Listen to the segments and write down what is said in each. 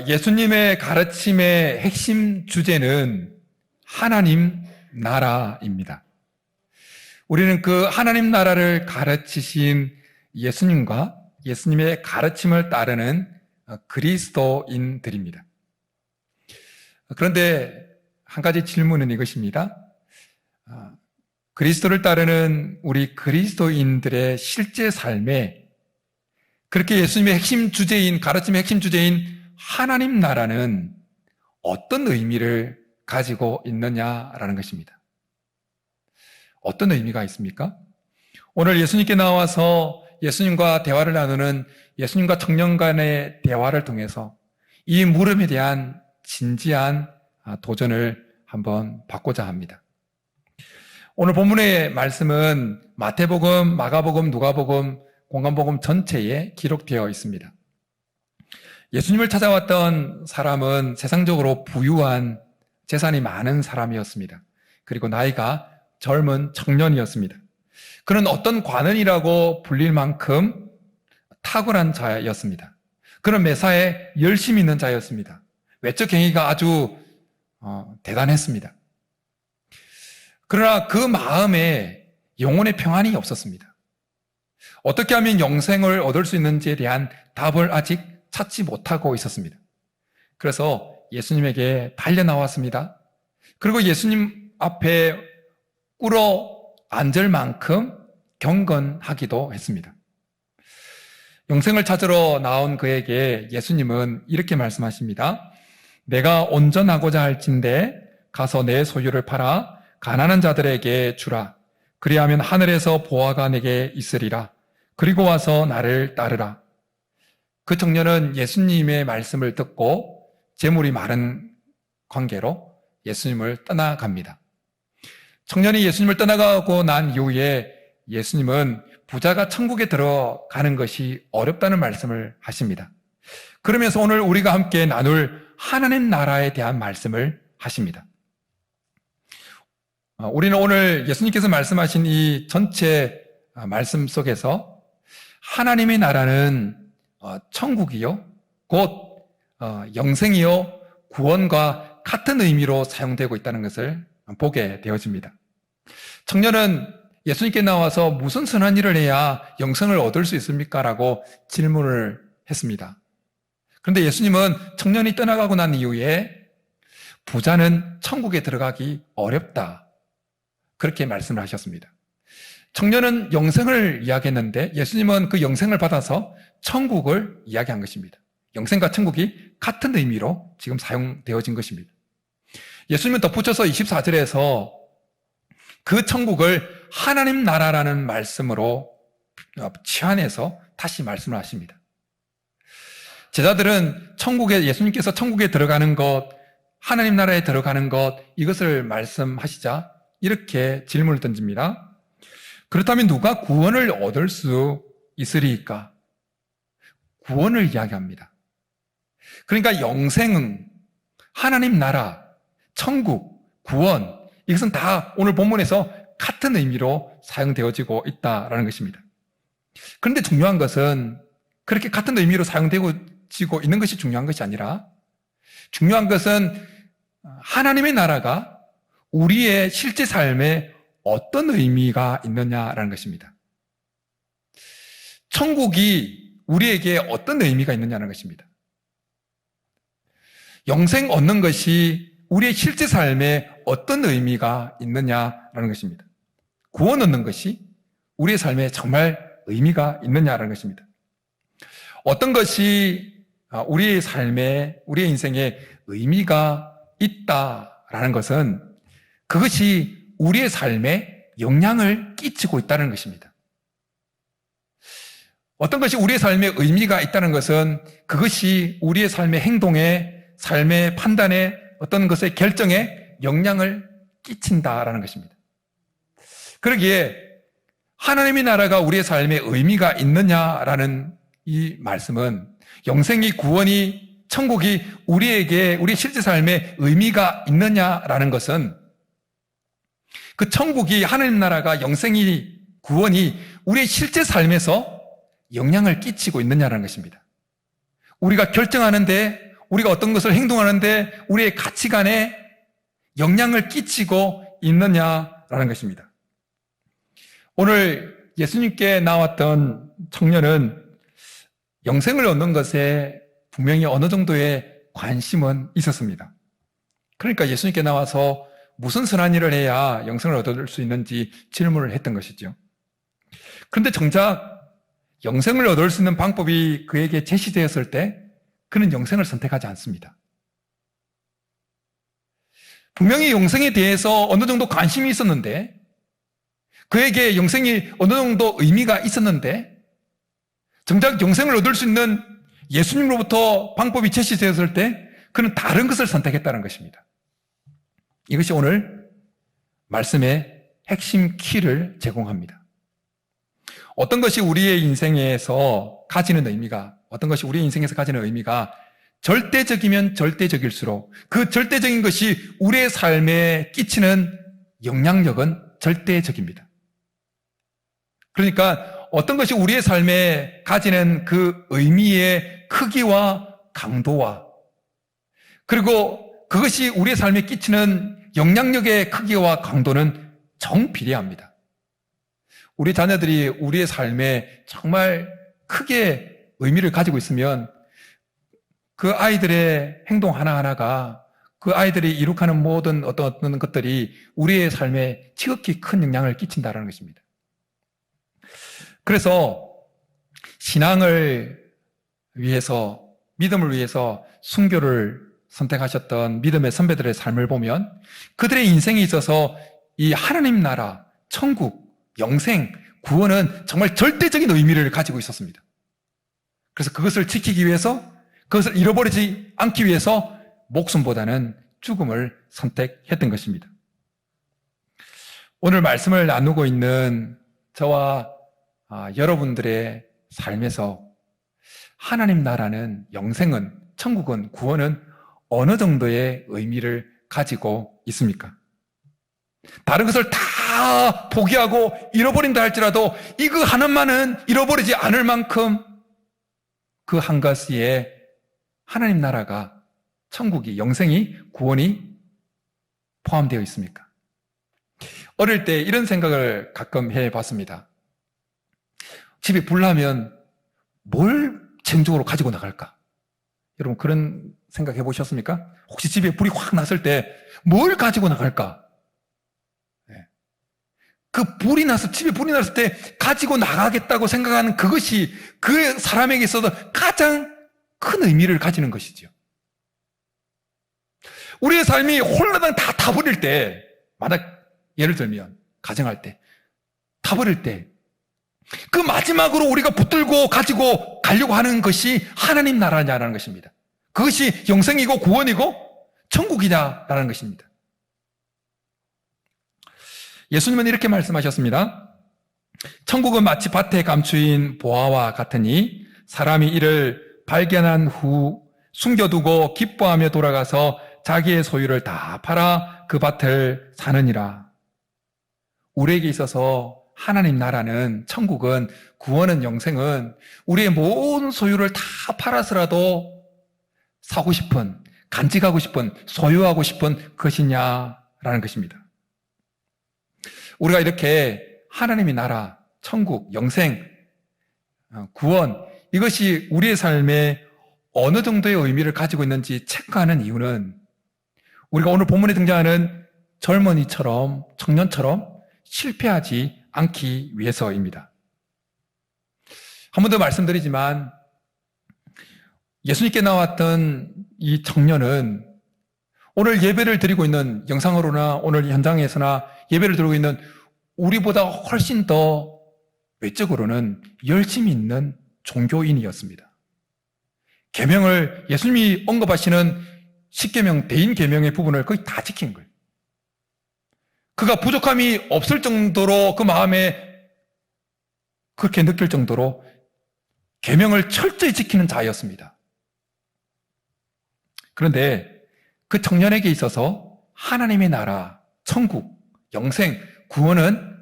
예수님의 가르침의 핵심 주제는 하나님 나라입니다. 우리는 그 하나님 나라를 가르치신 예수님과 예수님의 가르침을 따르는 그리스도인들입니다. 그런데 한 가지 질문은 이것입니다. 그리스도를 따르는 우리 그리스도인들의 실제 삶에 그렇게 예수님의 핵심 주제인, 가르침의 핵심 주제인 하나님 나라는 어떤 의미를 가지고 있느냐라는 것입니다. 어떤 의미가 있습니까? 오늘 예수님께 나와서 예수님과 대화를 나누는 예수님과 청년 간의 대화를 통해서 이 물음에 대한 진지한 도전을 한번 받고자 합니다. 오늘 본문의 말씀은 마태복음, 마가복음, 누가복음, 공관복음 전체에 기록되어 있습니다. 예수님을 찾아왔던 사람은 세상적으로 부유한 재산이 많은 사람이었습니다. 그리고 나이가 젊은 청년이었습니다. 그는 어떤 관원이라고 불릴 만큼 탁월한 자였습니다. 그는 매사에 열심히 있는 자였습니다. 외적 행위가 아주 대단했습니다. 그러나 그 마음에 영혼의 평안이 없었습니다. 어떻게 하면 영생을 얻을 수 있는지에 대한 답을 아직 찾지 못하고 있었습니다. 그래서 예수님에게 달려 나왔습니다. 그리고 예수님 앞에 꿇어 앉을 만큼 경건하기도 했습니다. 영생을 찾으러 나온 그에게 예수님은 이렇게 말씀하십니다. 내가 온전하고자 할진대 가서 내 소유를 팔아 가난한 자들에게 주라. 그리하면 하늘에서 보화가 내게 있으리라. 그리고 와서 나를 따르라. 그 청년은 예수님의 말씀을 듣고 재물이 많은 관계로 예수님을 떠나갑니다. 청년이 예수님을 떠나가고 난 이후에 예수님은 부자가 천국에 들어가는 것이 어렵다는 말씀을 하십니다. 그러면서 오늘 우리가 함께 나눌 하나님 나라에 대한 말씀을 하십니다. 우리는 오늘 예수님께서 말씀하신 이 전체 말씀 속에서 하나님의 나라는 천국이요, 곧 영생이요, 구원과 같은 의미로 사용되고 있다는 것을 보게 되어집니다. 청년은 예수님께 나와서 무슨 선한 일을 해야 영생을 얻을 수 있습니까? 라고 질문을 했습니다. 그런데 예수님은 청년이 떠나가고 난 이후에 부자는 천국에 들어가기 어렵다. 그렇게 말씀을 하셨습니다. 청년은 영생을 이야기했는데 예수님은 그 영생을 받아서 천국을 이야기한 것입니다. 영생과 천국이 같은 의미로 지금 사용되어진 것입니다. 예수님은 덧붙여서 24절에서 그 천국을 하나님 나라라는 말씀으로 치환해서 다시 말씀을 하십니다. 제자들은 예수님께서 천국에 들어가는 것, 하나님 나라에 들어가는 것, 이것을 말씀하시자 이렇게 질문을 던집니다. 그렇다면 누가 구원을 얻을 수 있으리까? 구원을 이야기합니다. 그러니까 영생, 하나님 나라, 천국, 구원, 이것은 다 오늘 본문에서 같은 의미로 사용되어지고 있다라는 것입니다. 그런데 중요한 것은 그렇게 같은 의미로 사용되어지고 있는 것이 중요한 것이 아니라 중요한 것은 하나님의 나라가 우리의 실제 삶에 어떤 의미가 있느냐라는 것입니다. 천국이 우리에게 어떤 의미가 있느냐는 것입니다. 영생 얻는 것이 우리의 실제 삶에 어떤 의미가 있느냐라는 것입니다. 구원 얻는 것이 우리의 삶에 정말 의미가 있느냐라는 것입니다. 어떤 것이 우리의 삶에, 우리의 인생에 의미가 있다라는 것은 그것이 우리의 삶에 영향을 끼치고 있다는 것입니다. 어떤 것이 우리의 삶에 의미가 있다는 것은 그것이 우리의 삶의 행동에, 삶의 판단에, 어떤 것의 결정에 영향을 끼친다라는 것입니다. 그러기에 하나님의 나라가 우리의 삶에 의미가 있느냐라는 이 말씀은 영생이, 구원이, 천국이 우리에게, 우리 실제 삶에 의미가 있느냐라는 것은 그 천국이, 하나님 나라가, 영생이, 구원이 우리의 실제 삶에서 영향을 끼치고 있느냐라는 것입니다. 우리가 결정하는데 우리가 어떤 것을 행동하는데 우리의 가치관에 영향을 끼치고 있느냐라는 것입니다. 오늘 예수님께 나왔던 청년은 영생을 얻는 것에 분명히 어느 정도의 관심은 있었습니다. 그러니까 예수님께 나와서 무슨 선한 일을 해야 영생을 얻을 수 있는지 질문을 했던 것이죠. 그런데 정작 영생을 얻을 수 있는 방법이 그에게 제시되었을 때 그는 영생을 선택하지 않습니다. 분명히 영생에 대해서 어느 정도 관심이 있었는데, 그에게 영생이 어느 정도 의미가 있었는데, 정작 영생을 얻을 수 있는 예수님으로부터 방법이 제시되었을 때 그는 다른 것을 선택했다는 것입니다. 이것이 오늘 말씀의 핵심 키를 제공합니다. 어떤 것이 우리의 인생에서 가지는 의미가, 절대적이면 절대적일수록 그 절대적인 것이 우리의 삶에 끼치는 영향력은 절대적입니다. 그러니까 어떤 것이 우리의 삶에 가지는 그 의미의 크기와 강도와, 그리고 그것이 우리의 삶에 끼치는 영향력의 크기와 강도는 정비례합니다. 우리 자녀들이 우리의 삶에 정말 크게 의미를 가지고 있으면 그 아이들의 행동 하나하나가, 그 아이들이 이룩하는 모든 어떤 것들이 우리의 삶에 지극히 큰 영향을 끼친다는 것입니다. 그래서 신앙을 위해서, 믿음을 위해서 순교를 선택하셨던 믿음의 선배들의 삶을 보면 그들의 인생에 있어서 이 하나님 나라, 천국, 영생, 구원은 정말 절대적인 의미를 가지고 있었습니다. 그래서 그것을 지키기 위해서, 그것을 잃어버리지 않기 위해서 목숨보다는 죽음을 선택했던 것입니다. 오늘 말씀을 나누고 있는 저와 여러분들의 삶에서 하나님 나라는, 영생은, 천국은, 구원은 어느 정도의 의미를 가지고 있습니까? 다른 것을 다 포기하고 잃어버린다 할지라도 이거 하나만은 잃어버리지 않을 만큼 그 한 가지에 하나님 나라가, 천국이, 영생이, 구원이 포함되어 있습니까? 어릴 때 이런 생각을 가끔 해봤습니다. 집에 불 나면 뭘 챙적으로 가지고 나갈까? 여러분 그런 생각 해보셨습니까? 혹시 집에 불이 확 났을 때 뭘 가지고 나갈까? 그 불이 나서, 집에 불이 났을 때 가지고 나가겠다고 생각하는 그것이 그 사람에게 있어서 가장 큰 의미를 가지는 것이죠. 우리의 삶이 홀라당 다 타버릴 때, 만약 예를 들면 가정할 때 타버릴 때 그 마지막으로 우리가 붙들고 가지고 가려고 하는 것이 하나님 나라냐라는 것입니다. 그것이 영생이고 구원이고 천국이냐라는 것입니다. 예수님은 이렇게 말씀하셨습니다. 천국은 마치 밭에 감추인 보화와 같으니 사람이 이를 발견한 후 숨겨두고 기뻐하며 돌아가서 자기의 소유를 다 팔아 그 밭을 사느니라. 우리에게 있어서 하나님 나라는, 천국은, 구원은, 영생은 우리의 모든 소유를 다 팔아서라도 사고 싶은, 간직하고 싶은, 소유하고 싶은 것이냐라는 것입니다. 우리가 이렇게 하나님의 나라, 천국, 영생, 구원, 이것이 우리의 삶에 어느 정도의 의미를 가지고 있는지 체크하는 이유는 우리가 오늘 본문에 등장하는 젊은이처럼, 청년처럼 실패하지 않기 위해서입니다. 한 번 더 말씀드리지만 예수님께 나왔던 이 청년은 오늘 예배를 드리고 있는, 영상으로나 오늘 현장에서나 예배를 드리고 있는 우리보다 훨씬 더 외적으로는 열심히 있는 종교인이었습니다. 계명을, 예수님이 언급하시는 10계명, 대인계명의 부분을 거의 다 지킨 거예요. 그가 부족함이 없을 정도로 그 마음에 그렇게 느낄 정도로 계명을 철저히 지키는 자였습니다. 그런데 그 청년에게 있어서 하나님의 나라, 천국, 영생, 구원은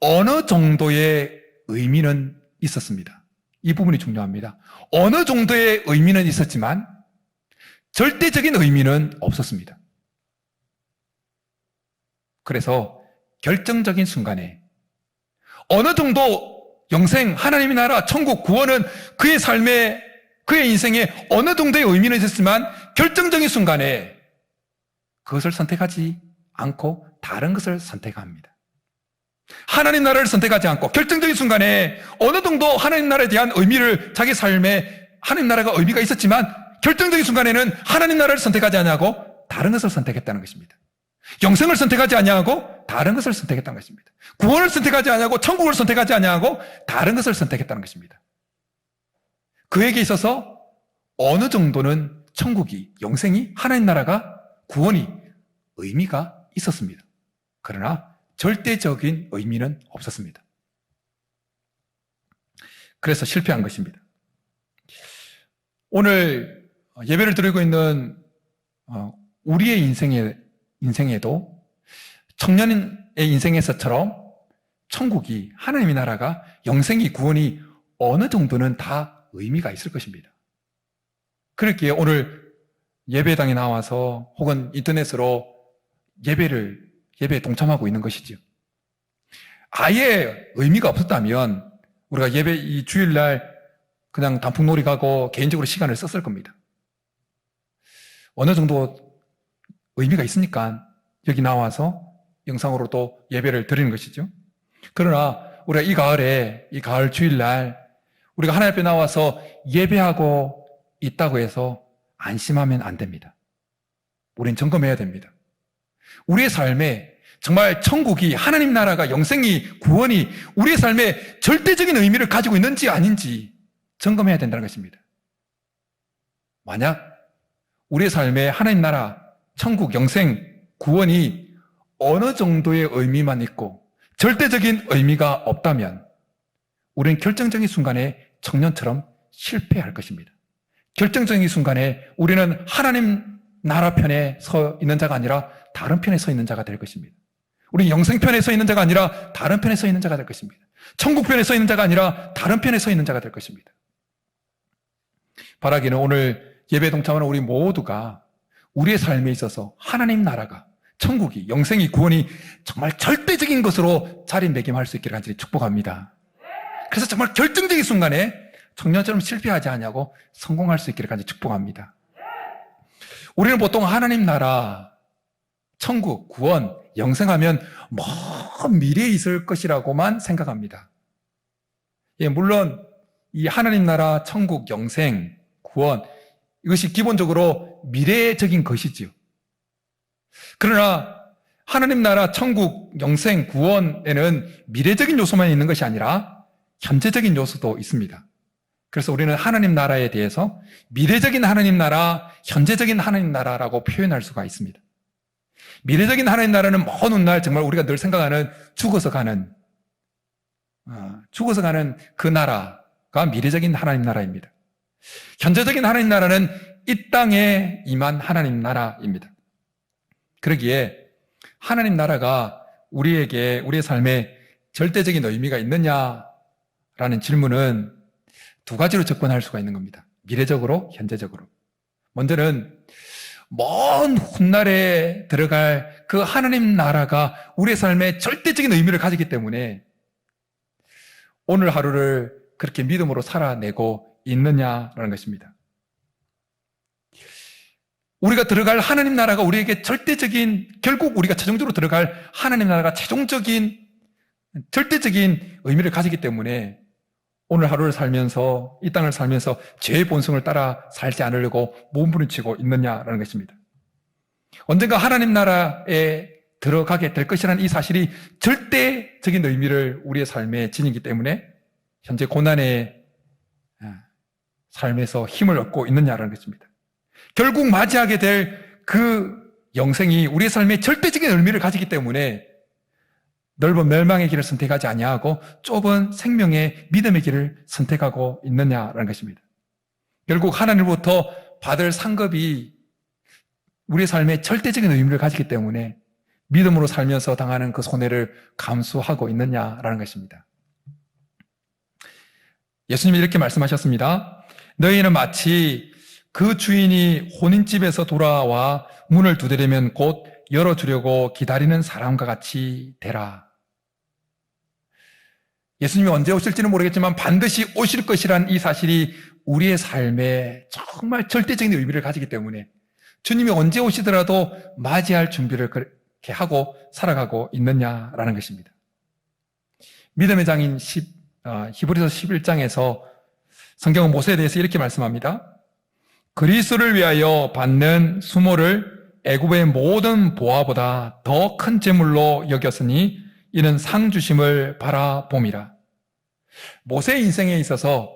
어느 정도의 의미는 있었습니다. 이 부분이 중요합니다. 어느 정도의 의미는 있었지만 절대적인 의미는 없었습니다. 그래서 결정적인 순간에 어느 정도 영생, 하나님의 나라, 천국, 구원은 그의 삶에, 그의 인생에 어느 정도의 의미는 있었지만 결정적인 순간에 그것을 선택하지 않고 다른 것을 선택합니다. 하나님 나라를 선택하지 않고 결정적인 순간에 어느 정도 하나님 나라에 대한 의미를 자기 삶에 하나님 나라가 의미가 있었지만 결정적인 순간에는 하나님 나라를 선택하지 않고 다른 것을 선택했다는 것입니다. 영생을 선택하지 아니하고 다른 것을 선택했다는 것입니다. 구원을 선택하지 아니하고 천국을 선택하지 아니하고 다른 것을 선택했다는 것입니다. 그에게 있어서 어느 정도는 천국이, 영생이, 하나님 나라가, 구원이 의미가 있었습니다. 그러나 절대적인 의미는 없었습니다. 그래서 실패한 것입니다. 오늘 예배를 드리고 있는 우리의 인생에도 청년의 인생에서처럼 천국이, 하나님의 나라가, 영생이, 구원이 어느 정도는 다 의미가 있을 것입니다. 그렇기에 오늘 예배당에 나와서 혹은 인터넷으로 예배에 동참하고 있는 것이죠. 아예 의미가 없었다면 우리가 이 주일날 그냥 단풍놀이 가고 개인적으로 시간을 썼을 겁니다. 어느 정도 의미가 있으니까 여기 나와서 영상으로 또 예배를 드리는 것이죠. 그러나 우리가 이 가을 주일날 우리가 하나님 앞에 나와서 예배하고 있다고 해서 안심하면 안 됩니다. 우린 점검해야 됩니다. 우리의 삶에 정말 천국이, 하나님 나라가, 영생이, 구원이 우리의 삶에 절대적인 의미를 가지고 있는지 아닌지 점검해야 된다는 것입니다. 만약 우리의 삶에 하나님 나라, 천국, 영생, 구원이 어느 정도의 의미만 있고 절대적인 의미가 없다면 우리는 결정적인 순간에 청년처럼 실패할 것입니다. 결정적인 순간에 우리는 하나님 나라 편에 서 있는 자가 아니라 다른 편에 서 있는 자가 될 것입니다. 우리 영생 편에 서 있는 자가 아니라 다른 편에 서 있는 자가 될 것입니다. 천국 편에 서 있는 자가 아니라 다른 편에 서 있는 자가 될 것입니다. 바라기는 오늘 예배 동참하는 우리 모두가 우리의 삶에 있어서 하나님 나라가, 천국이, 영생이, 구원이 정말 절대적인 것으로 자리매김할 수 있기를 간절히 축복합니다. 그래서 정말 결정적인 순간에 청년처럼 실패하지 않냐고 성공할 수 있기를 간절히 축복합니다. 우리는 보통 하나님 나라, 천국, 구원, 영생하면 먼 미래에 있을 것이라고만 생각합니다. 예, 물론 이 하나님 나라, 천국, 영생, 구원 이것이 기본적으로 미래적인 것이지요. 그러나 하나님 나라, 천국, 영생, 구원에는 미래적인 요소만 있는 것이 아니라 현재적인 요소도 있습니다. 그래서 우리는 하나님 나라에 대해서 미래적인 하나님 나라, 현재적인 하나님 나라라고 표현할 수가 있습니다. 미래적인 하나님 나라는 먼 훗날 정말 우리가 늘 생각하는 죽어서 가는 그 나라가 미래적인 하나님 나라입니다. 현재적인 하나님 나라는 이 땅에 임한 하나님 나라입니다. 그러기에 하나님 나라가 우리에게, 우리의 삶에 절대적인 의미가 있느냐라는 질문은 두 가지로 접근할 수가 있는 겁니다. 미래적으로, 현재적으로. 먼저는 먼 훗날에 들어갈 그 하나님 나라가 우리의 삶에 절대적인 의미를 가지기 때문에 오늘 하루를 그렇게 믿음으로 살아내고 있느냐라는 것입니다. 우리가 들어갈 하나님 나라가 우리에게 절대적인, 결국 우리가 최종적으로 들어갈 하나님 나라가 절대적인 의미를 가지기 때문에 오늘 하루를 살면서, 이 땅을 살면서 죄의 본성을 따라 살지 않으려고 몸부림치고 있느냐라는 것입니다. 언젠가 하나님 나라에 들어가게 될 것이라는 이 사실이 절대적인 의미를 우리의 삶에 지니기 때문에 현재 고난의 삶에서 힘을 얻고 있느냐라는 것입니다. 결국 맞이하게 될 그 영생이 우리의 삶에 절대적인 의미를 가지기 때문에 넓은 멸망의 길을 선택하지 아니하고 좁은 생명의 믿음의 길을 선택하고 있느냐라는 것입니다. 결국 하나님으로부터 받을 상급이 우리의 삶에 절대적인 의미를 가지기 때문에 믿음으로 살면서 당하는 그 손해를 감수하고 있느냐라는 것입니다. 예수님이 이렇게 말씀하셨습니다. 너희는 마치 그 주인이 혼인집에서 돌아와 문을 두드리면 곧 열어주려고 기다리는 사람과 같이 되라. 예수님이 언제 오실지는 모르겠지만 반드시 오실 것이란 이 사실이 우리의 삶에 정말 절대적인 의미를 가지기 때문에 주님이 언제 오시더라도 맞이할 준비를 그렇게 하고 살아가고 있느냐라는 것입니다. 믿음의 장인 히브리서 11장에서 성경은 모세에 대해서 이렇게 말씀합니다. 그리스도를 위하여 받는 수모를 애굽의 모든 보화보다 더 큰 재물로 여겼으니 이는 상 주심을 바라봄이라. 모세의 인생에 있어서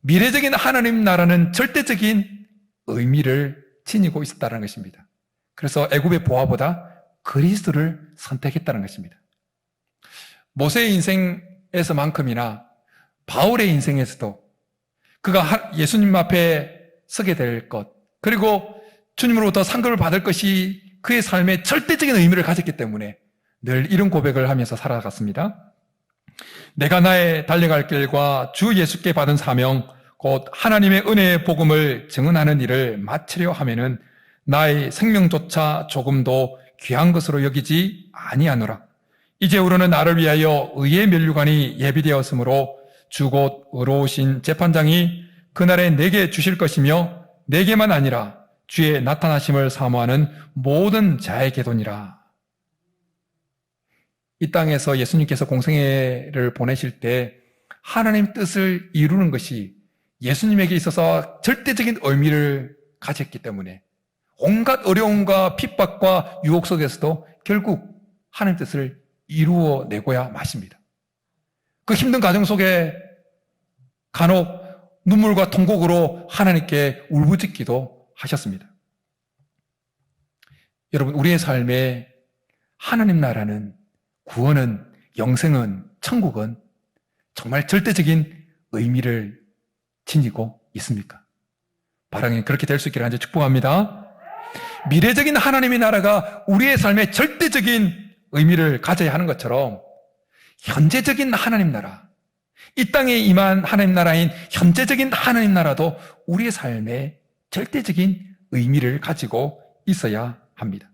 미래적인 하나님 나라는 절대적인 의미를 지니고 있었다는 것입니다. 그래서 애굽의 보화보다 그리스도를 선택했다는 것입니다. 모세의 인생에서만큼이나 바울의 인생에서도 그가 예수님 앞에 서게 될 것, 그리고 주님으로부터 상급을 받을 것이 그의 삶에 절대적인 의미를 가졌기 때문에 늘 이런 고백을 하면서 살아갔습니다. 내가 나의 달려갈 길과 주 예수께 받은 사명, 곧 하나님의 은혜의 복음을 증언하는 일을 마치려 하면은 나의 생명조차 조금도 귀한 것으로 여기지 아니하노라. 이제후로는 나를 위하여 의의 면류관이 예비되었으므로 주 곧 의로우신 재판장이 그날에 내게 주실 것이며 내게만 아니라 주의 나타나심을 사모하는 모든 자에게도니라. 이 땅에서 예수님께서 공생애를 보내실 때 하나님 뜻을 이루는 것이 예수님에게 있어서 절대적인 의미를 가졌기 때문에 온갖 어려움과 핍박과 유혹 속에서도 결국 하나님 뜻을 이루어내고야 마십니다. 그 힘든 과정 속에 간혹 눈물과 통곡으로 하나님께 울부짖기도 하셨습니다. 여러분, 우리의 삶에 하나님 나라는, 구원은, 영생은, 천국은 정말 절대적인 의미를 지니고 있습니까? 바라긴 그렇게 될 수 있기를 간절히 축복합니다. 미래적인 하나님의 나라가 우리의 삶에 절대적인 의미를 가져야 하는 것처럼 현재적인 하나님 나라, 이 땅에 임한 하나님 나라인 현재적인 하나님 나라도 우리의 삶에 절대적인 의미를 가지고 있어야 합니다.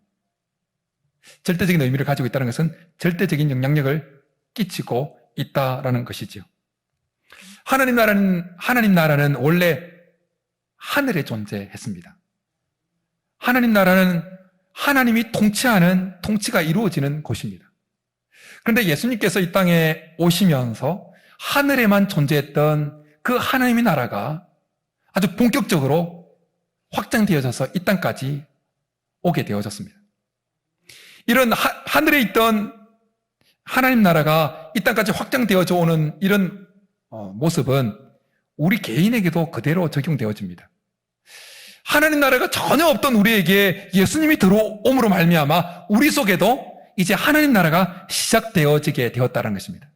절대적인 의미를 가지고 있다는 것은 절대적인 영향력을 끼치고 있다라는 것이죠. 하나님 나라는 원래 하늘에 존재했습니다. 하나님 나라는 하나님이 통치하는 통치가 이루어지는 곳입니다. 그런데 예수님께서 이 땅에 오시면서 하늘에만 존재했던 그 하나님의 나라가 아주 본격적으로 확장되어져서 이 땅까지 오게 되어졌습니다. 이런 하늘에 있던 하나님 나라가 이 땅까지 확장되어져 오는 이런 모습은 우리 개인에게도 그대로 적용되어집니다. 하나님 나라가 전혀 없던 우리에게 예수님이 들어옴으로 말미암아 우리 속에도 이제 하나님 나라가 시작되어지게 되었다는 것입니다.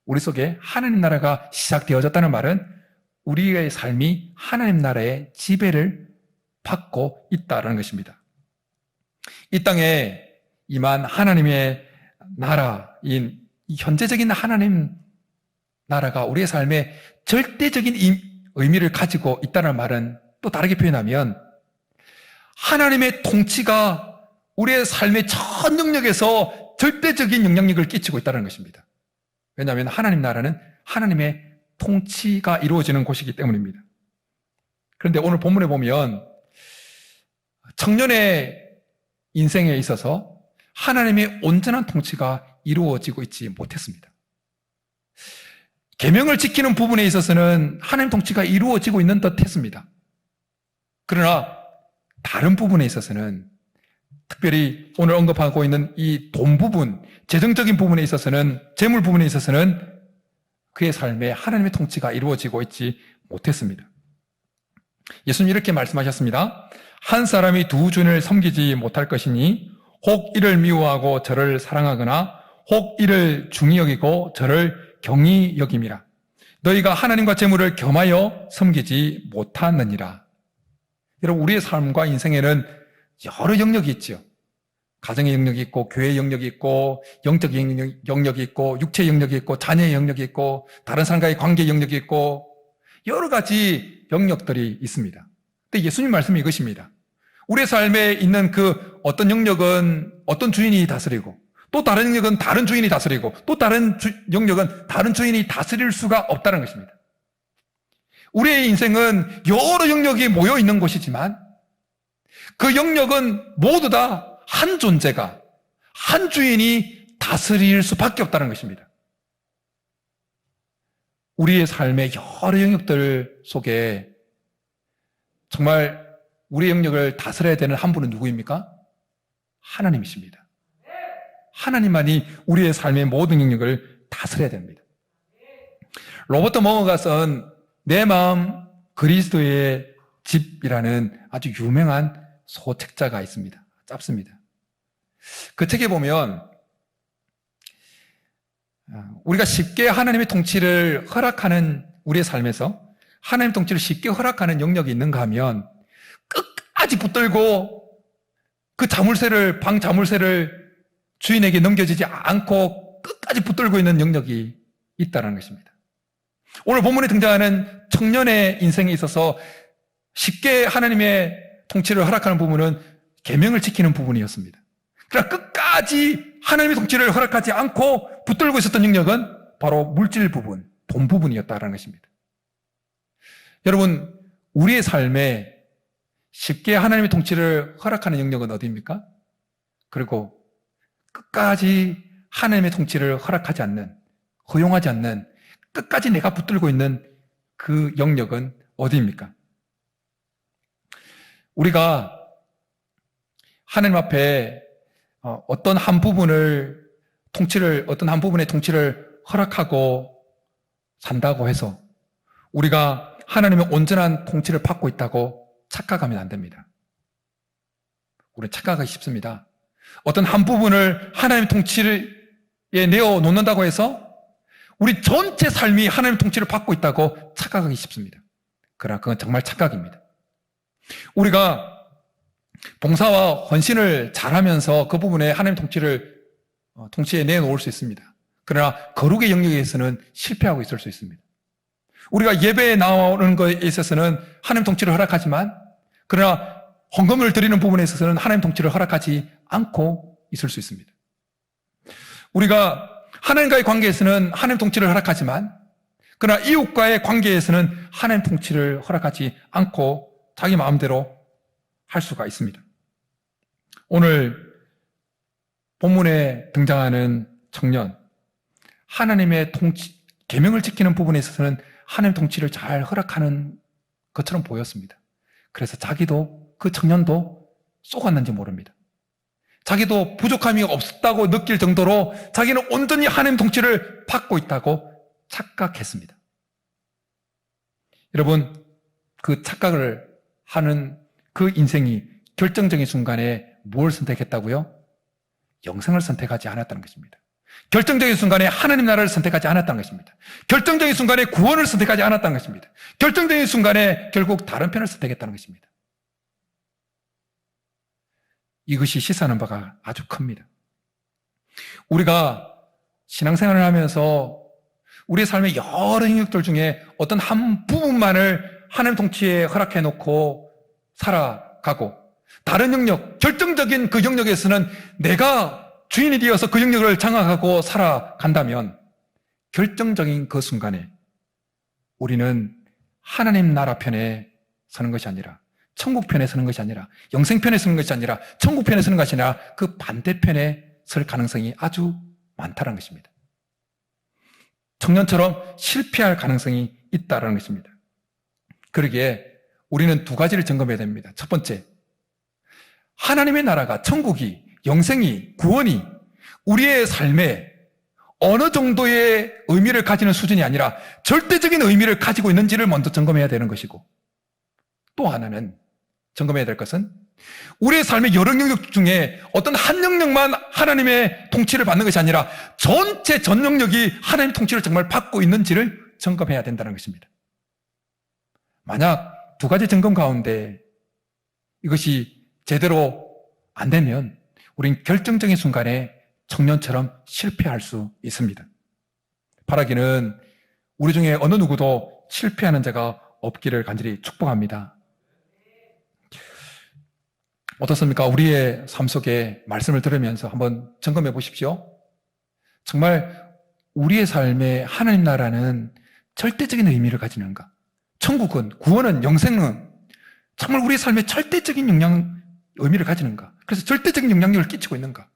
우리 속에 하나님 나라가 시작되어졌다는 말은 우리의 삶이 하나님 나라의 지배를 받고 있다는 것입니다. 이 땅에 임한 하나님의 나라인 현재적인 하나님 나라가 우리의 삶에 절대적인 의미를 가지고 있다는 말은 또 다르게 표현하면 하나님의 통치가 우리의 삶의 전 영역에서 절대적인 영향력을 끼치고 있다는 것입니다. 왜냐하면 하나님 나라는 하나님의 통치가 이루어지는 곳이기 때문입니다. 그런데 오늘 본문에 보면 청년의 인생에 있어서 하나님의 온전한 통치가 이루어지고 있지 못했습니다. 계명을 지키는 부분에 있어서는 하나님 통치가 이루어지고 있는 듯 했습니다. 그러나 다른 부분에 있어서는, 특별히 오늘 언급하고 있는 이 돈 부분, 재정적인 부분에 있어서는, 재물 부분에 있어서는 그의 삶에 하나님의 통치가 이루어지고 있지 못했습니다. 예수님 이렇게 말씀하셨습니다. 한 사람이 두 주인을 섬기지 못할 것이니 혹 이를 미워하고 저를 사랑하거나 혹 이를 중히 여기고 저를 경히 여김이라. 너희가 하나님과 재물을 겸하여 섬기지 못하느니라. 여러분, 우리의 삶과 인생에는 여러 영역이 있죠. 가정의 영역이 있고, 교회의 영역이 있고, 영적 영역이 있고, 육체의 영역이 있고, 자녀의 영역이 있고, 다른 사람과의 관계 영역이 있고, 여러 가지 영역들이 있습니다. 근데 예수님 말씀이 이것입니다. 우리의 삶에 있는 그 어떤 영역은 어떤 주인이 다스리고, 또 다른 영역은 다른 주인이 다스리고, 또 다른 영역은 다른 주인이 다스릴 수가 없다는 것입니다. 우리의 인생은 여러 영역이 모여 있는 곳이지만 그 영역은 모두 다 한 존재가, 한 주인이 다스릴 수밖에 없다는 것입니다. 우리의 삶의 여러 영역들 속에 정말 우리의 영역을 다스려야 되는 한 분은 누구입니까? 하나님이십니다. 하나님만이 우리의 삶의 모든 영역을 다스려야 됩니다. 로버트 머거가 쓴 내 마음 그리스도의 집이라는 아주 유명한 소책자가 있습니다. 짧습니다. 그 책에 보면 우리가 쉽게 하나님의 통치를 허락하는 우리의 삶에서 하나님의 통치를 쉽게 허락하는 영역이 있는가 하면 끝까지 붙들고 그 방 자물쇠를 주인에게 넘겨지지 않고 끝까지 붙들고 있는 영역이 있다는 것입니다. 오늘 본문에 등장하는 청년의 인생에 있어서 쉽게 하나님의 통치를 허락하는 부분은 계명을 지키는 부분이었습니다. 그러나 끝까지 하나님의 통치를 허락하지 않고 붙들고 있었던 영역은 바로 물질 부분, 돈 부분이었다는 것입니다. 여러분, 우리의 삶에 쉽게 하나님의 통치를 허락하는 영역은 어디입니까? 그리고 끝까지 하나님의 통치를 허락하지 않는, 허용하지 않는, 끝까지 내가 붙들고 있는 그 영역은 어디입니까? 우리가 하나님 앞에 어떤 한 부분의 통치를 허락하고 산다고 해서 우리가 하나님의 온전한 통치를 받고 있다고 착각하면 안 됩니다. 우리는 착각하기 쉽습니다. 어떤 한 부분을 하나님의 통치에 내어 놓는다고 해서 우리 전체 삶이 하나님의 통치를 받고 있다고 착각하기 쉽습니다. 그러나 그건 정말 착각입니다. 우리가 봉사와 헌신을 잘하면서 그 부분에 하나님 통치에 내놓을 수 있습니다. 그러나 거룩의 영역에서는 실패하고 있을 수 있습니다. 우리가 예배에 나오는 것에 있어서는 하나님 통치를 허락하지만, 그러나 헌금을 드리는 부분에 있어서는 하나님 통치를 허락하지 않고 있을 수 있습니다. 우리가 하나님과의 관계에서는 하나님 통치를 허락하지만, 그러나 이웃과의 관계에서는 하나님 통치를 허락하지 않고 자기 마음대로 할 수가 있습니다. 오늘 본문에 등장하는 청년, 하나님의 계명을 지키는 부분에 있어서는 하나님 통치를 잘 허락하는 것처럼 보였습니다. 그래서 그 청년도 속았는지 모릅니다. 자기도 부족함이 없다고 느낄 정도로 자기는 온전히 하나님 통치를 받고 있다고 착각했습니다. 여러분, 그 착각을 하는 그 인생이 결정적인 순간에 뭘 선택했다고요? 영생을 선택하지 않았다는 것입니다. 결정적인 순간에 하나님 나라를 선택하지 않았다는 것입니다. 결정적인 순간에 구원을 선택하지 않았다는 것입니다. 결정적인 순간에 결국 다른 편을 선택했다는 것입니다. 이것이 시사하는 바가 아주 큽니다. 우리가 신앙생활을 하면서 우리의 삶의 여러 영역들 중에 어떤 한 부분만을 하나님 통치에 허락해 놓고 살아가고, 다른 영역, 결정적인 그 영역에서는 내가 주인이 되어서 그 영역을 장악하고 살아간다면 결정적인 그 순간에 우리는 하나님 나라 편에 서는 것이 아니라, 천국 편에 서는 것이 아니라, 영생 편에 서는 것이 아니라, 천국 편에 서는 것이 아니라 그 반대편에 설 가능성이 아주 많다는 것입니다. 청년처럼 실패할 가능성이 있다는 것입니다. 그러기에 우리는 두 가지를 점검해야 됩니다. 첫 번째, 하나님의 나라가, 천국이, 영생이, 구원이 우리의 삶에 어느 정도의 의미를 가지는 수준이 아니라 절대적인 의미를 가지고 있는지를 먼저 점검해야 되는 것이고, 또 하나는 점검해야 될 것은 우리의 삶의 여러 영역 중에 어떤 한 영역만 하나님의 통치를 받는 것이 아니라 전 영역이 하나님의 통치를 정말 받고 있는지를 점검해야 된다는 것입니다. 만약 두 가지 점검 가운데 이것이 제대로 안 되면 우린 결정적인 순간에 청년처럼 실패할 수 있습니다. 바라기는 우리 중에 어느 누구도 실패하는 자가 없기를 간절히 축복합니다. 어떻습니까? 우리의 삶 속에 말씀을 들으면서 한번 점검해 보십시오. 정말 우리의 삶에 하나님 나라는 절대적인 의미를 가지는가? 천국은, 구원은, 영생은 정말 우리의 삶에 절대적인 의미를 가지는가? 그래서 절대적인 영향력을 끼치고 있는가?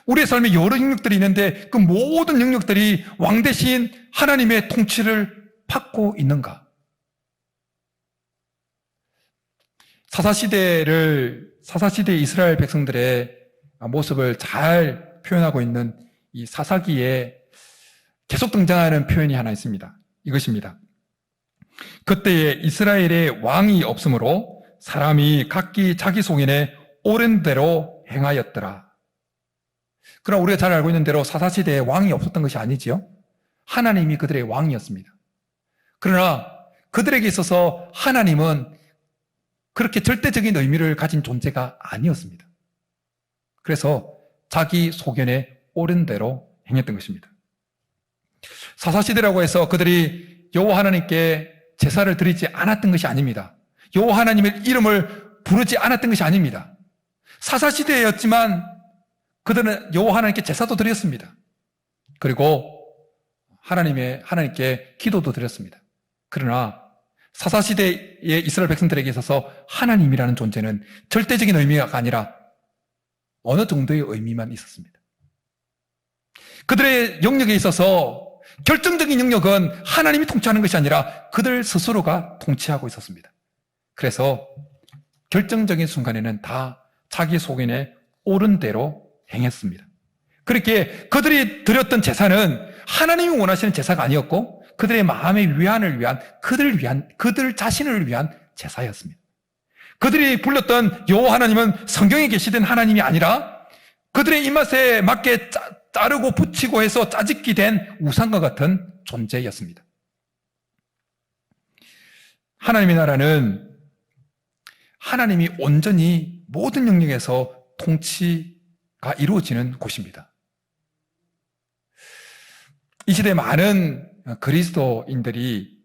우리의 삶에 여러 영역들이 있는데 그 모든 영역들이 왕 대신 하나님의 통치를 받고 있는가? 사사시대 이스라엘 백성들의 모습을 잘 표현하고 있는 이 사사기에 계속 등장하는 표현이 하나 있습니다. 이것입니다. 그때에 이스라엘에 왕이 없으므로 사람이 각기 자기 소견에 옳은 대로 행하였더라. 그러나 우리가 잘 알고 있는 대로 사사시대에 왕이 없었던 것이 아니지요. 하나님이 그들의 왕이었습니다. 그러나 그들에게 있어서 하나님은 그렇게 절대적인 의미를 가진 존재가 아니었습니다. 그래서 자기 소견에 옳은 대로 행했던 것입니다. 사사시대라고 해서 그들이 여호와 하나님께 제사를 드리지 않았던 것이 아닙니다. 여호와 하나님의 이름을 부르지 않았던 것이 아닙니다. 사사시대였지만 그들은 여호와 하나님께 제사도 드렸습니다. 그리고 하나님께 기도도 드렸습니다. 그러나 사사시대의 이스라엘 백성들에게 있어서 하나님이라는 존재는 절대적인 의미가 아니라 어느 정도의 의미만 있었습니다. 그들의 영역에 있어서 결정적인 영역은 하나님이 통치하는 것이 아니라 그들 스스로가 통치하고 있었습니다. 그래서 결정적인 순간에는 다 자기 소견에 옳은 대로 행했습니다. 그렇게 그들이 드렸던 제사는 하나님이 원하시는 제사가 아니었고 그들의 마음의 위안을 위한 그들 자신을 위한 제사였습니다. 그들이 불렀던 여호와 하나님은 성경에 계시던 하나님이 아니라 그들의 입맛에 맞게 자르고 붙이고 해서 짜집기 된 우상과 같은 존재였습니다. 하나님의 나라는 하나님이 온전히 모든 영역에서 통치가 이루어지는 곳입니다. 이 시대에 많은 그리스도인들이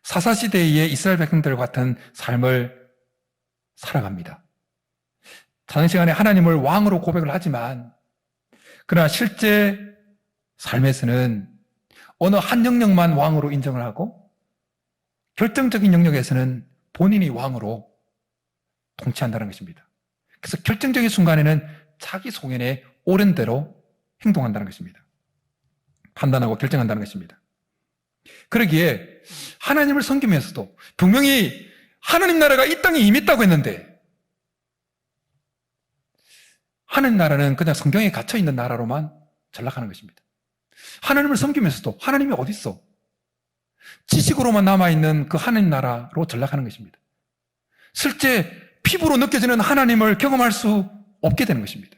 사사시대의 이스라엘 백성들 같은 삶을 살아갑니다. 자는 시간에 하나님을 왕으로 고백을 하지만 그러나 실제 삶에서는 어느 한 영역만 왕으로 인정을 하고 결정적인 영역에서는 본인이 왕으로 통치한다는 것입니다. 그래서 결정적인 순간에는 자기 소견에 옳은 대로 행동한다는 것입니다. 판단하고 결정한다는 것입니다. 그러기에 하나님을 섬기면서도 분명히 하나님 나라가 이 땅에 이미 있다고 했는데 하나님 나라는 그냥 성경에 갇혀있는 나라로만 전락하는 것입니다. 하나님을 섬기면서도 하나님이 어디 있어? 지식으로만 남아있는 그 하나님 나라로 전락하는 것입니다. 실제 피부로 느껴지는 하나님을 경험할 수 없게 되는 것입니다.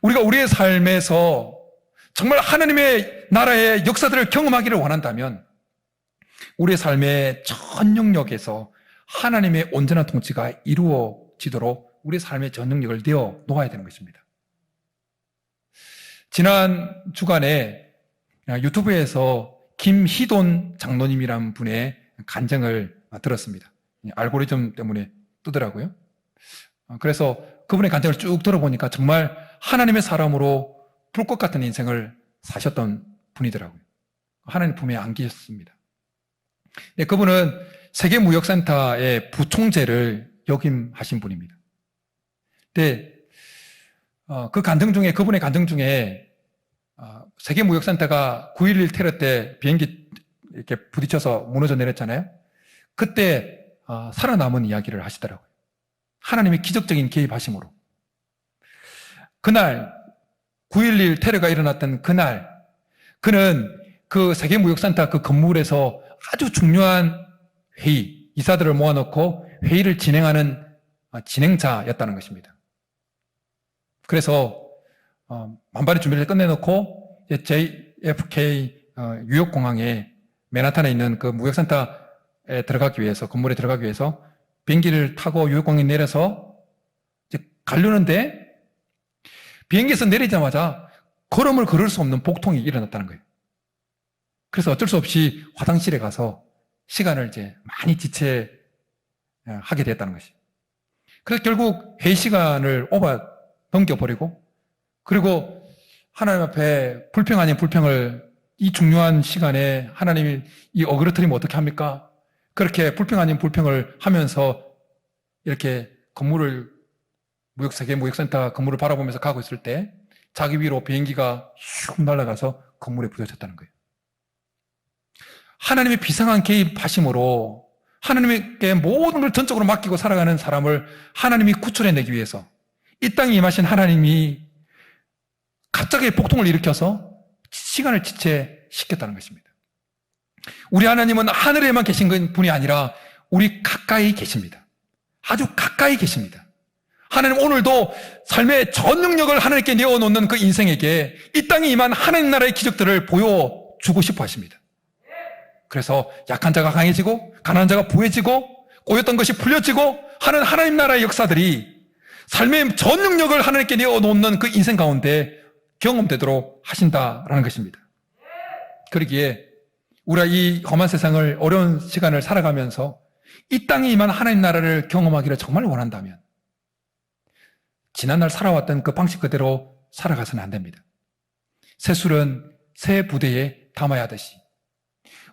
우리가 우리의 삶에서 정말 하나님의 나라의 역사들을 경험하기를 원한다면 우리의 삶의 전 영역에서 하나님의 온전한 통치가 이루어지도록 우리의 삶의 전 영역을 내어 놓아야 되는 것입니다. 지난 주간에 유튜브에서 김희돈 장로님이라는 분의 간증을 들었습니다. 알고리즘 때문에 뜨더라고요. 그래서 그분의 간증을 쭉 들어보니까 정말 하나님의 사람으로 불꽃 같은 인생을 사셨던 분이더라고요. 하나님 품에 안기셨습니다. 그분은 세계무역센터의 부총재를 역임하신 분입니다. 근데 그 간증 중에 그분의 간증 중에 세계무역센터가 9.11 테러 때 비행기 이렇게 부딪혀서 무너져 내렸잖아요. 그때 살아남은 이야기를 하시더라고요. 하나님의 기적적인 개입하심으로. 그날 9.11 테러가 일어났던 그날 그는 그 세계무역센터 그 건물에서 아주 중요한 회의, 이사들을 모아놓고 회의를 진행하는 진행자였다는 것입니다. 그래서 만반의 준비를 끝내놓고 JFK 뉴욕공항에 맨하탄에 있는 그 무역센터에 들어가기 위해서 건물에 들어가기 위해서 비행기를 타고 뉴욕공항에 내려서 이제 가려는데 비행기에서 내리자마자 걸음을 걸을 수 없는 복통이 일어났다는 거예요. 그래서 어쩔 수 없이 화장실에 가서 시간을 이제 많이 지체하게 됐다는 것이. 그래서 결국 회의 시간을 넘겨버리고, 그리고 하나님 앞에 불평 아닌 불평을 이 중요한 시간에 하나님이 이 어그러뜨리면 어떻게 합니까? 그렇게 불평 아닌 불평을 하면서 이렇게 세계 무역센터 건물을 바라보면서 가고 있을 때 자기 위로 비행기가 슉 날아가서 건물에 부딪혔다는 거예요. 하나님의 비상한 개입하심으로 하나님께 모든 걸 전적으로 맡기고 살아가는 사람을 하나님이 구출해내기 위해서 이 땅에 임하신 하나님이 갑자기 폭동을 일으켜서 시간을 지체시켰다는 것입니다. 우리 하나님은 하늘에만 계신 분이 아니라 우리 가까이 계십니다. 아주 가까이 계십니다. 하나님 오늘도 삶의 전 능력을 하나님께 내어놓는 그 인생에게 이 땅에 임한 하나님 나라의 기적들을 보여주고 싶어 하십니다. 그래서 약한 자가 강해지고 가난한 자가 부해지고 꼬였던 것이 풀려지고 하는 하나님 나라의 역사들이 삶의 전 능력을 하나님께 내어놓는 그 인생 가운데 경험되도록 하신다라는 것입니다. 그러기에 우리가 이 험한 세상을 어려운 시간을 살아가면서 이 땅에 임한 하나님 나라를 경험하기를 정말 원한다면 지난날 살아왔던 그 방식 그대로 살아가서는 안 됩니다. 새술은 새 부대에 담아야 하듯이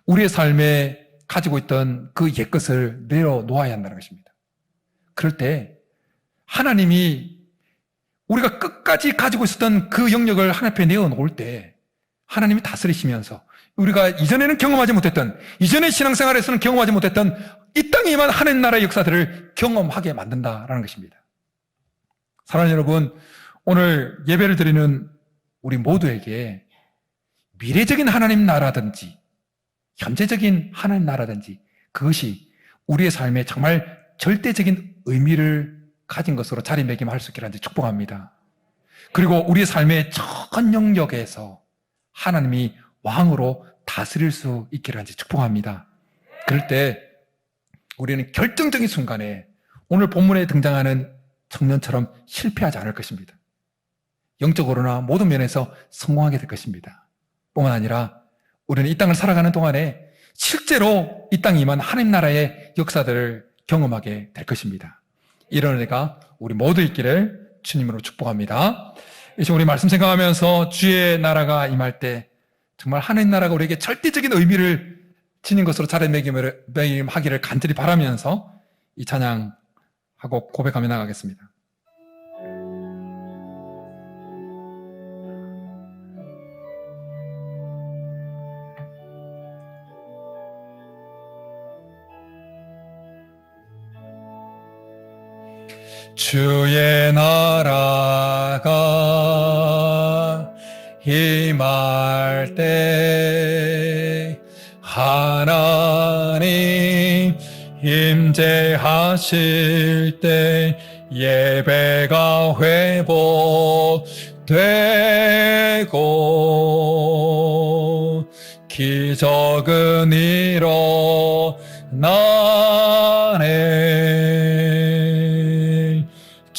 우리의 삶에 가지고 있던 그 옛것을 내려놓아야 한다는 것입니다. 그럴 때 하나님이 우리가 끝까지 가지고 있었던 그 영역을 하나님 앞에 내어놓을 때 하나님이 다스리시면서 우리가 이전에는 경험하지 못했던, 이전의 신앙생활에서는 경험하지 못했던 이 땅에 임한 하나님 나라의 역사들을 경험하게 만든다라는 것입니다. 사랑하는 여러분, 오늘 예배를 드리는 우리 모두에게 미래적인 하나님 나라든지 현재적인 하나님 나라든지 그것이 우리의 삶에 정말 절대적인 의미를 가진 것으로 자리매김할 수 있기를 간절히 축복합니다. 그리고 우리의 삶의 전 영역에서 하나님이 왕으로 다스릴 수 있기를 간절히 축복합니다. 그럴 때 우리는 결정적인 순간에 오늘 본문에 등장하는 청년처럼 실패하지 않을 것입니다. 영적으로나 모든 면에서 성공하게 될 것입니다. 뿐만 아니라 우리는 이 땅을 살아가는 동안에 실제로 이 땅에 임한 하나님 나라의 역사들을 경험하게 될 것입니다. 이런 은혜가 우리 모두 있기를 주님으로 축복합니다. 이제 우리 말씀 생각하면서 주의 나라가 임할 때 정말 하나님 나라가 우리에게 절대적인 의미를 지닌 것으로 자리매김하기를 간절히 바라면서 이 찬양하고 고백하며 나가겠습니다. 주의 나라가 임할 때 하나님 임재하실 때 예배가 회복되고 기적은 일어나네.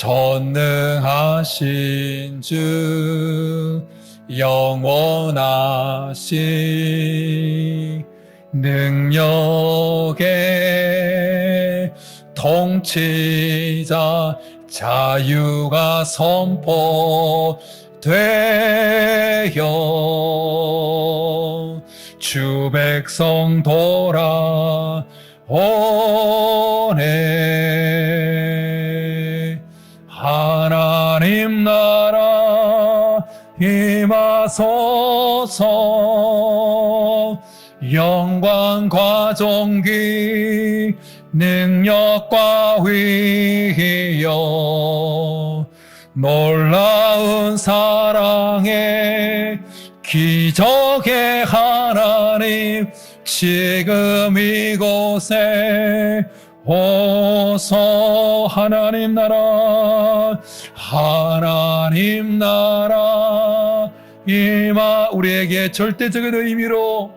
전능하신 주 영원하신 능력의 통치자 자유가 선포되어 주 백성 돌아오네. 하나님 나라 임하소서. 영광과 존귀 능력과 위엄 놀라운 사랑의 기적의 하나님 지금 이곳에 오소. 하나님 나라 우리에게 절대적인 의미로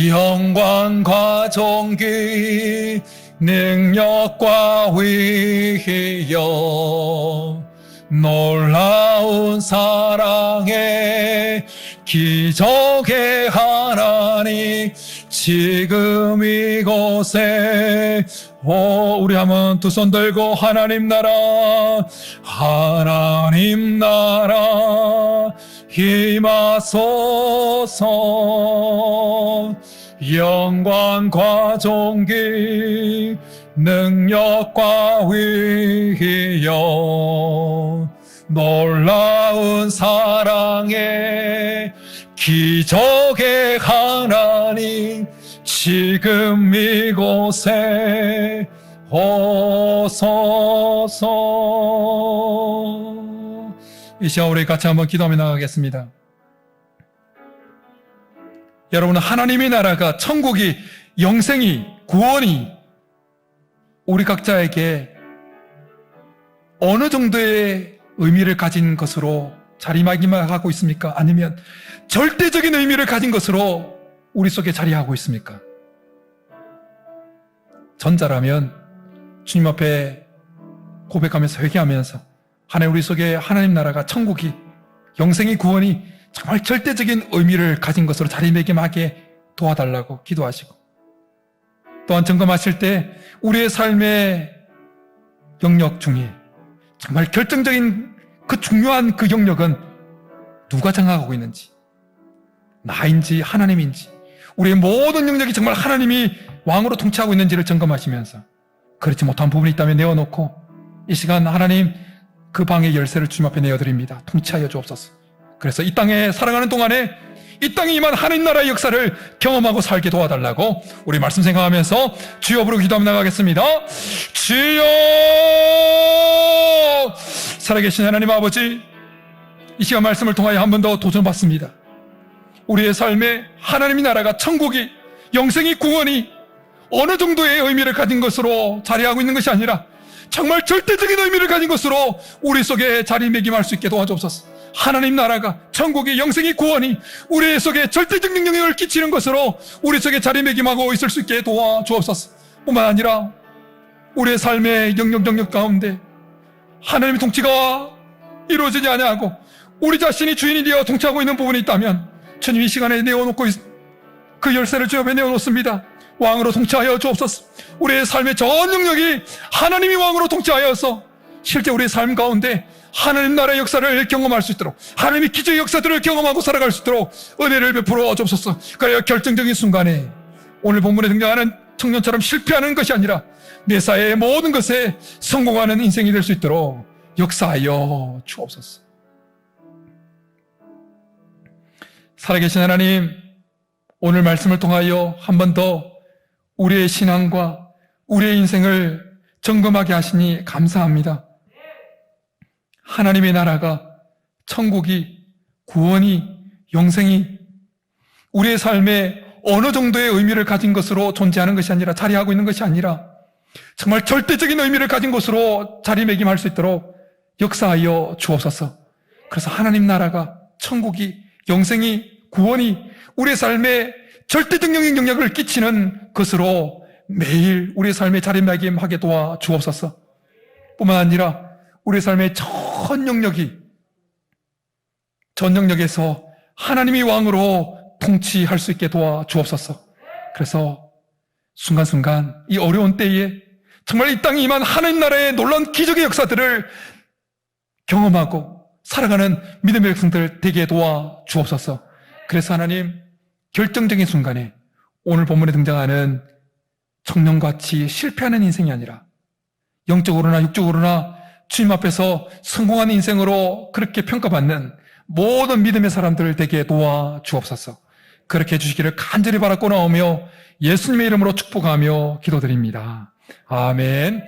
영광과 존귀 능력과 위엄 놀라운 사랑의 기적의 하나님 지금 이곳에 우리 한번 두 손 들고 하나님 나라 임하소서. 영광과 존귀 능력과 위력 놀라운 사랑의 기적의 하나님 지금 이곳에 오소서. 이 시간 우리 같이 한번 기도하며 나가겠습니다. 여러분, 하나님의 나라가, 천국이, 영생이, 구원이 우리 각자에게 어느 정도의 의미를 가진 것으로 자리매김하고 있습니까? 아니면 절대적인 의미를 가진 것으로 우리 속에 자리하고 있습니까? 전자라면 주님 앞에 고백하면서 회개하면서 하나님, 우리 속에 하나님 나라가, 천국이, 영생이, 구원이 정말 절대적인 의미를 가진 것으로 자리매김하게 도와달라고 기도하시고, 또한 점검하실 때 우리의 삶의 영역 중에 정말 결정적인 그 중요한 그 영역은 누가 장악하고 있는지, 나인지 하나님인지, 우리의 모든 영역이 정말 하나님이 왕으로 통치하고 있는지를 점검하시면서 그렇지 못한 부분이 있다면 내어놓고, 이 시간 하나님 그 방의 열쇠를 주님 앞에 내어드립니다. 통치하여 주옵소서. 그래서 이 땅에 살아가는 동안에 이 땅에 임한 하나님 나라의 역사를 경험하고 살게 도와달라고 우리 말씀 생각하면서 주여 부르고 기도하며 나가겠습니다. 주여! 살아계신 하나님 아버지, 이 시간 말씀을 통하여 한 번 더 도전받습니다. 우리의 삶에 하나님의 나라가, 천국이, 영생이, 구원이 어느 정도의 의미를 가진 것으로 자리하고 있는 것이 아니라 정말 절대적인 의미를 가진 것으로 우리 속에 자리매김할 수 있게 도와주옵소서. 하나님 나라가, 천국이, 영생이, 구원이 우리 속에 절대적 영향을 끼치는 것으로 우리 속에 자리매김하고 있을 수 있게 도와주옵소서. 뿐만 아니라 우리의 삶의 영역 가운데 하나님의 통치가 이루어지지 아니하고 우리 자신이 주인이 되어 통치하고 있는 부분이 있다면 주님 이 시간에 내어놓고 그 열쇠를 주 앞에 내어놓습니다. 왕으로 통치하여 주옵소서. 우리의 삶의 전 영역이 하나님이 왕으로 통치하여서 실제 우리의 삶 가운데 하나님 나라의 역사를 경험할 수 있도록, 하나님의 기적의 역사들을 경험하고 살아갈 수 있도록 은혜를 베풀어 주옵소서. 그래야 결정적인 순간에 오늘 본문에 등장하는 청년처럼 실패하는 것이 아니라 메사야의 모든 것에 성공하는 인생이 될 수 있도록 역사하여 주옵소서. 살아계신 하나님, 오늘 말씀을 통하여 한 번 더 우리의 신앙과 우리의 인생을 점검하게 하시니 감사합니다. 하나님의 나라가, 천국이, 구원이, 영생이 우리의 삶에 어느 정도의 의미를 가진 것으로 존재하는 것이 아니라, 자리하고 있는 것이 아니라 정말 절대적인 의미를 가진 것으로 자리매김할 수 있도록 역사하여 주옵소서. 그래서 하나님 나라가, 천국이, 영생이, 구원이 우리의 삶에 절대적 영향력을 끼치는 것으로 매일 우리의 삶에 자리매김하게 도와 주옵소서. 뿐만 아니라 우리의 삶의 전 영역에서 하나님이 왕으로 통치할 수 있게 도와 주옵소서. 그래서 순간순간 이 어려운 때에 정말 이 땅에 임한 하나님 나라의 놀라운 기적의 역사들을 경험하고 살아가는 믿음의 백성들 되게 도와 주옵소서. 그래서 하나님, 결정적인 순간에 오늘 본문에 등장하는 청년같이 실패하는 인생이 아니라 영적으로나 육적으로나 주님 앞에서 성공하는 인생으로 그렇게 평가받는 모든 믿음의 사람들 되게 도와 주옵소서. 그렇게 해주시기를 간절히 바라고 나오며 예수님의 이름으로 축복하며 기도드립니다. 아멘.